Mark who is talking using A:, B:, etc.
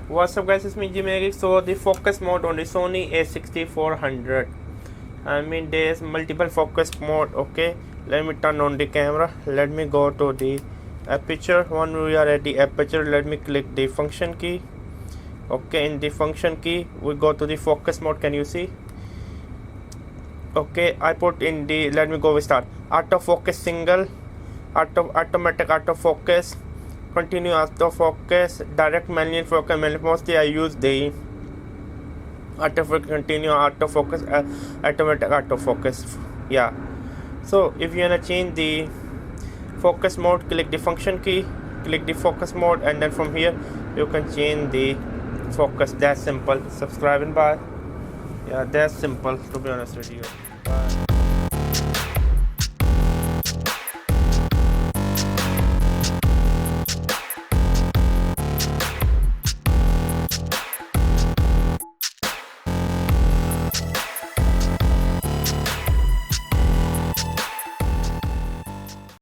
A: What's up guys, it's me Jimmy. So the focus mode on the Sony A6400. I mean there's multiple focus mode. Okay, let me turn on the camera. Let me go to the aperture. When we are at the aperture, let me click the function key. Okay, in the function key we go to the focus mode. Can you see? Okay, I put in the, let me go with start. Autofocus single, automatic autofocus, continue autofocus, direct manual focus. Mostly I use the autofocus, continue autofocus, automatic autofocus. Yeah. So if you wanna change the focus mode, click the function key, click the focus mode, and then from here you can change the focus. That's simple. Subscribe and bye. Yeah, that's simple, to be honest with you. Bye.